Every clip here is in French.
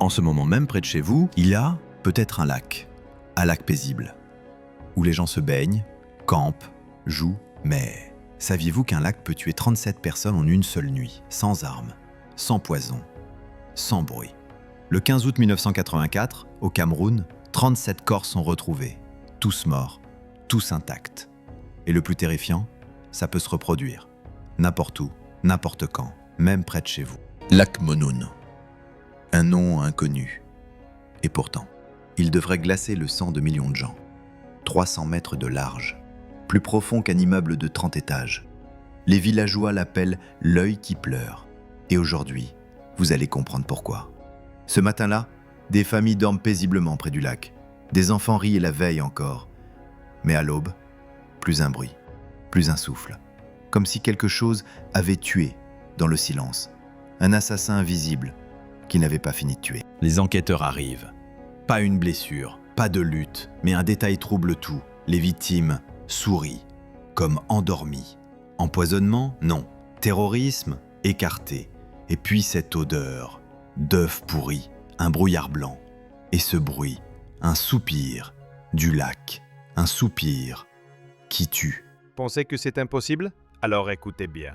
En ce moment même, près de chez vous, il y a peut-être un lac paisible, où les gens se baignent, campent, jouent, mais saviez-vous qu'un lac peut tuer 37 personnes en une seule nuit, sans armes, sans poison, sans bruit? Le 15 août 1984, au Cameroun, 37 corps sont retrouvés, tous morts, tous intacts. Et le plus terrifiant, ça peut se reproduire, n'importe où, n'importe quand, même près de chez vous. Lac Monoun. Un nom inconnu. Et pourtant, il devrait glacer le sang de millions de gens. 300 mètres de large, plus profond qu'un immeuble de 30 étages. Les villageois l'appellent l'œil qui pleure. Et aujourd'hui, vous allez comprendre pourquoi. Ce matin-là, des familles dorment paisiblement près du lac. Des enfants rient la veille encore. Mais à l'aube, plus un bruit, plus un souffle. Comme si quelque chose avait tué dans le silence. Un assassin invisible qui n'avait pas fini de tuer. Les enquêteurs arrivent. Pas une blessure, pas de lutte, mais un détail trouble tout. Les victimes sourient, comme endormies. Empoisonnement? Non. Terrorisme? Écarté. Et puis cette odeur d'œufs pourris, un brouillard blanc. Et ce bruit, un soupir du lac. Un soupir qui tue. Pensez que c'est impossible? Alors écoutez bien.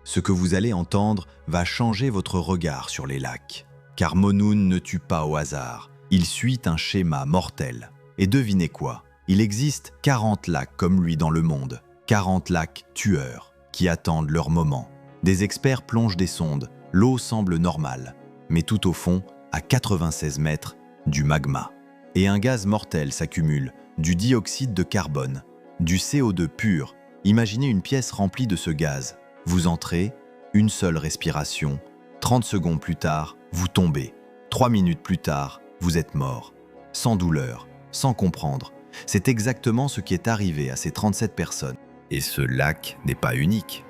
Ce que vous allez entendre va changer votre regard sur les lacs. Car Monoun ne tue pas au hasard. Il suit un schéma mortel. Et devinez quoi? Il existe 40 lacs comme lui dans le monde. 40 lacs tueurs qui attendent leur moment. Des experts plongent des sondes. L'eau semble normale. Mais tout au fond, à 96 mètres, du magma. Et un gaz mortel s'accumule. Du dioxyde de carbone. Du CO2 pur. Imaginez une pièce remplie de ce gaz. Vous entrez, une seule respiration. 30 secondes plus tard, vous tombez. 3 minutes plus tard, vous êtes mort. Sans douleur, sans comprendre. C'est exactement ce qui est arrivé à ces 37 personnes. Et ce lac n'est pas unique.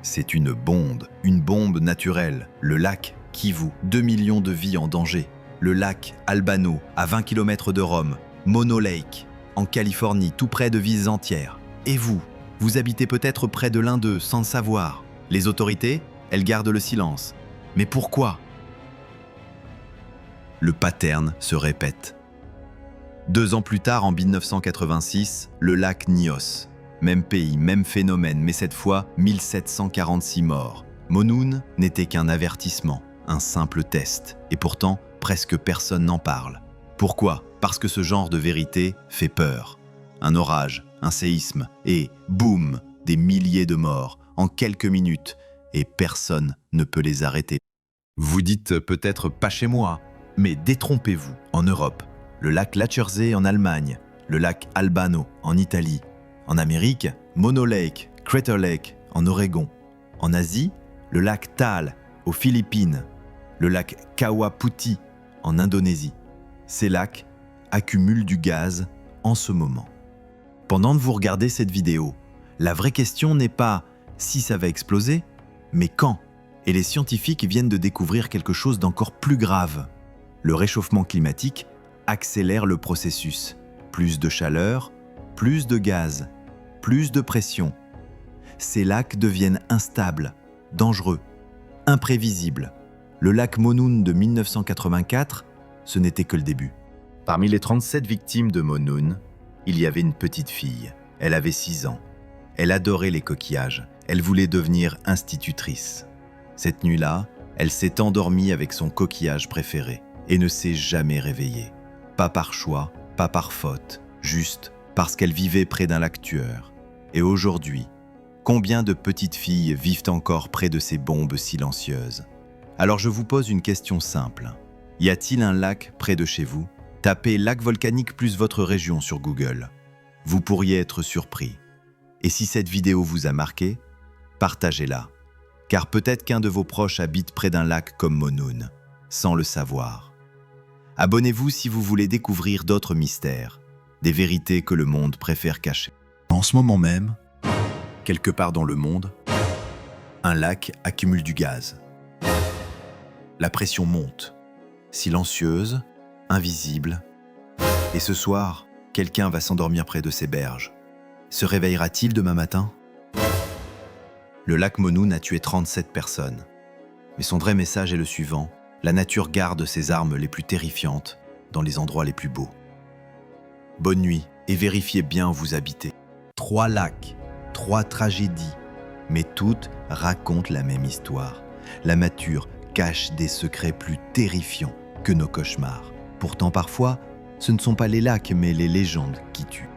C'est une bombe naturelle. Le lac Kivu, 2 millions de vies en danger. Le lac Albano, à 20 km de Rome. Mono Lake, en Californie, tout près de villes entières. Et vous habitez peut-être près de l'un d'eux sans le savoir. Les autorités, elles gardent le silence. Mais pourquoi? Le pattern se répète. 2 ans plus tard, en 1986, le lac Nyos. Même pays, même phénomène, mais cette fois, 1746 morts. Monoun n'était qu'un avertissement, un simple test. Et pourtant, presque personne n'en parle. Pourquoi? Parce que ce genre de vérité fait peur. Un orage, un séisme, et boum, des milliers de morts en quelques minutes, et personne ne peut les arrêter. Vous dites peut-être pas chez moi, mais détrompez-vous, en Europe, le lac Lachersee en Allemagne, le lac Albano en Italie, en Amérique, Mono Lake, Crater Lake en Oregon, en Asie, le lac Taal aux Philippines, le lac Kawah-Putih en Indonésie. Ces lacs accumulent du gaz en ce moment. Pendant que vous regardez cette vidéo, la vraie question n'est pas si ça va exploser, mais quand. Et les scientifiques viennent de découvrir quelque chose d'encore plus grave. Le réchauffement climatique accélère le processus. Plus de chaleur, plus de gaz, plus de pression. Ces lacs deviennent instables, dangereux, imprévisibles. Le lac Monoun de 1984, ce n'était que le début. Parmi les 37 victimes de Monoun, il y avait une petite fille. Elle avait 6 ans. Elle adorait les coquillages. Elle voulait devenir institutrice. Cette nuit-là, elle s'est endormie avec son coquillage préféré et ne s'est jamais réveillée. Pas par choix, pas par faute, juste parce qu'elle vivait près d'un lac tueur. Et aujourd'hui, combien de petites filles vivent encore près de ces bombes silencieuses? Alors je vous pose une question simple. Y a-t-il un lac près de chez vous? Tapez lac volcanique plus votre région sur Google. Vous pourriez être surpris. Et si cette vidéo vous a marqué, partagez-la. Car peut-être qu'un de vos proches habite près d'un lac comme Monoun, sans le savoir. Abonnez-vous si vous voulez découvrir d'autres mystères, des vérités que le monde préfère cacher. En ce moment même, quelque part dans le monde, un lac accumule du gaz. La pression monte, silencieuse, invisible. Et ce soir, quelqu'un va s'endormir près de ces berges. Se réveillera-t-il demain matin? Le lac Monoun a tué 37 personnes. Mais son vrai message est le suivant. La nature garde ses armes les plus terrifiantes dans les endroits les plus beaux. Bonne nuit et vérifiez bien où vous habitez. 3 lacs, 3 tragédies, mais toutes racontent la même histoire. La nature cache des secrets plus terrifiants que nos cauchemars. Pourtant parfois, ce ne sont pas les lacs mais les légendes qui tuent.